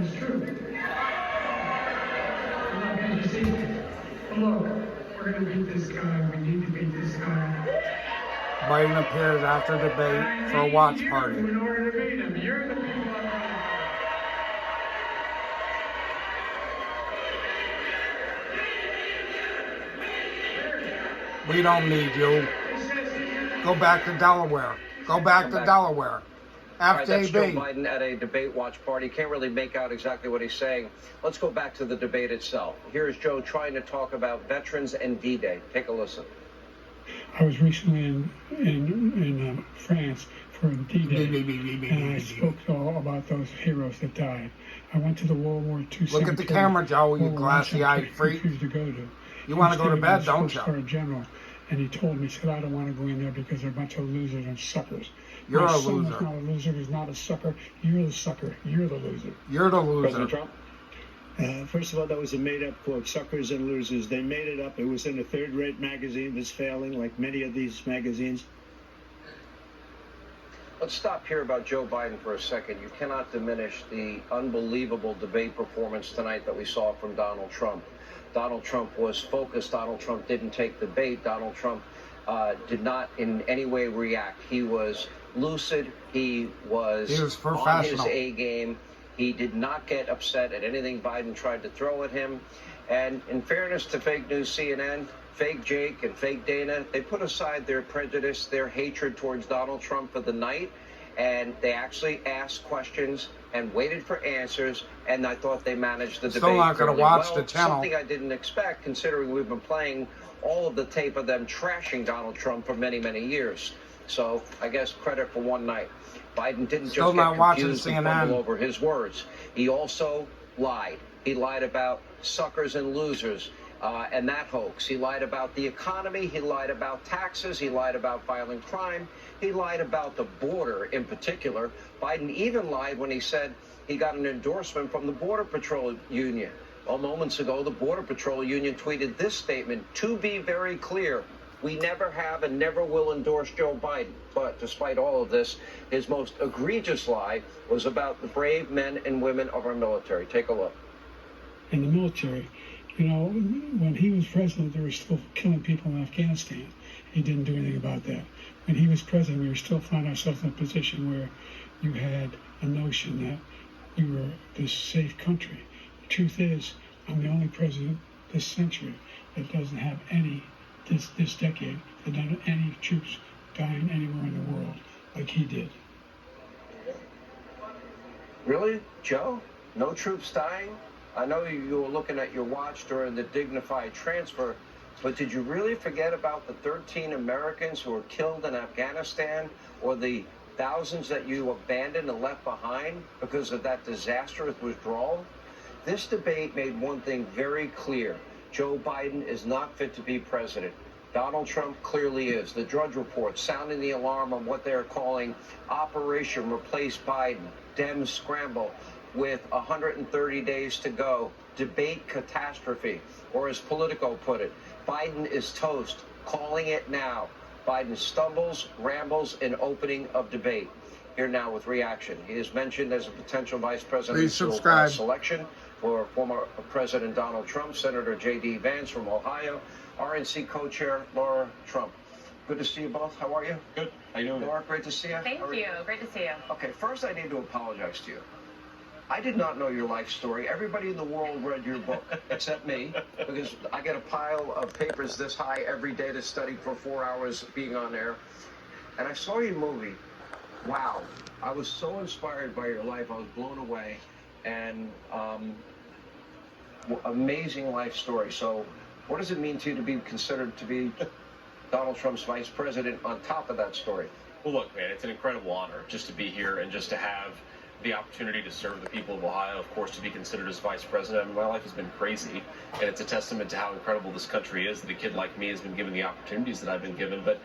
is true. I'm not being deceitful. But look, we're going to beat this guy. We need to beat this guy. Biden appears after debate for a watch party. In order to beat him, you're the people I'm running. We don't need you. Go back to Delaware. Go back to Delaware. All right, that's Joe FJB. Biden at a debate watch party. Can't really make out exactly what he's saying. Let's go back to the debate itself. Here's Joe trying to talk about veterans and D-Day. Take a listen. I was recently in France for D-Day, and I spoke all about those heroes that died. I went to the World War II cemetery. Look at the camera, Joe, you glassy-eyed freak. To go to. You want to go to bed, don't you? For a general, and he told me, he said, I don't want to go in there because they're a bunch of losers and suckers. You're My a son loser. is not a loser. He's not a sucker. You're the sucker. You're the loser. You're the loser. President Trump? First of all, that was a made-up quote, suckers and losers. They made it up. It was in a third-rate magazine that's failing, like many of these magazines. Let's stop here about Joe Biden for a second. You cannot diminish the unbelievable debate performance tonight that we saw from Donald Trump. Donald Trump was focused. Donald Trump didn't take the bait. Donald Trump did not in any way react. He was lucid. He was on his professional. A game. He did not get upset at anything Biden tried to throw at him. And in fairness to fake news CNN, fake Jake and fake Dana, they put aside their prejudice, their hatred towards Donald Trump for the night, and they actually asked questions and waited for answers, and I thought they managed the debate. Still not going to fairly watch well. the channel. Something I didn't expect, considering we've been playing all of the tape of them trashing Donald Trump for many, many years. So I guess credit for one night. Biden didn't Still just not get watching confused and CNN. fumble over his words. He also lied. He lied about suckers and losers and that hoax. He lied about the economy. He lied about taxes. He lied about violent crime. He lied about the border in particular. Biden even lied when he said he got an endorsement from the Border Patrol Union. Well, moments ago, the Border Patrol Union tweeted this statement, "To be very clear, we never have and never will endorse Joe Biden." But despite all of this, his most egregious lie was about the brave men and women of our military. Take a look. In the military, you know, when he was president, they were still killing people in Afghanistan. He didn't do anything about that. When he was president, we were still finding ourselves in a position where you had a notion that we were this safe country. The truth is, I'm the only president this century that doesn't have any, this decade, that doesn't have any troops dying anywhere in the world like he did. Really, Joe? No troops dying? I know you were looking at your watch during the dignified transfer, but did you really forget about the 13 Americans who were killed in Afghanistan, or the thousands that you abandoned and left behind because of that disastrous withdrawal? This debate made one thing very clear. Joe Biden is not fit to be president. Donald Trump clearly is. The Drudge Report sounding the alarm on what they're calling Operation Replace Biden. Dems scramble with 130 days to go. Debate catastrophe. Or as Politico put it, Biden is toast. Calling it now. Biden stumbles, rambles in opening of debate. Here now with reaction. He is mentioned as a potential vice presidential selection for former President Donald Trump, Senator J.D. Vance from Ohio, RNC co-chair Laura Trump. Good to see you both. How are you? Good. How you doing? Laura, great to see you. Thank you. Great to see you. Okay, first I need to apologize to you. I did not know your life story. Everybody in the world read your book, except me, because I get a pile of papers this high every day to study for 4 hours being on air. And I saw your movie. Wow. I was so inspired by your life. I was blown away. And amazing life story. So what does it mean to you to be considered to be Donald Trump's vice president on top of that story? Well, look, man, it's an incredible honor just to be here and just to have the opportunity to serve the people of Ohio, of course, to be considered as vice president. I mean, my life has been crazy, and it's a testament to how incredible this country is that a kid like me has been given the opportunities that I've been given. But,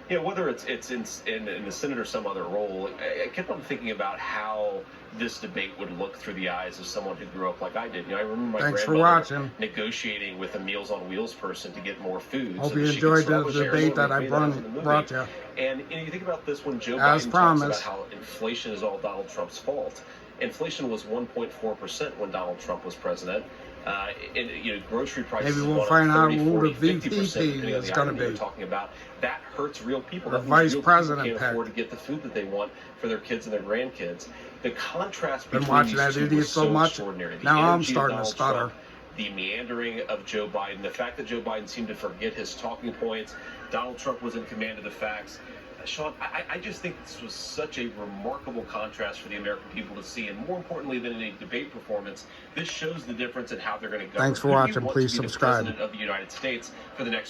you know, whether it's in the Senate or some other role, I kept on thinking about how this debate would look through the eyes of someone who grew up like I did. You know, I remember my grandmother negotiating with a Meals on Wheels person to get more food. Hope so you that enjoyed she could the debate that I brought you. And you know, you think about this when Joe As Biden promised. talks about how inflation is all Donald Trump's fault. Inflation was 1.4% when Donald Trump was president. And grocery prices. Maybe we'll went up find out 30, who 40, the VP 50%, depending on is the going item to you're be. talking about. That hurts real people. The That means vice real president people can't pick. afford to get the food that they want for their kids and their grandkids. The contrast Been between watching these that two idiot was so much, extraordinary. The now I'm energy of starting to Donald stutter. Trump, the meandering of Joe Biden, the fact that Joe Biden seemed to forget his talking points. Donald Trump was in command of the facts. Sean, I just think this was such a remarkable contrast for the American people to see, and more importantly than any debate performance, this shows the difference in how they're going to govern. Thanks for Who do you watching. want Please to be subscribe. the president of the United States for the next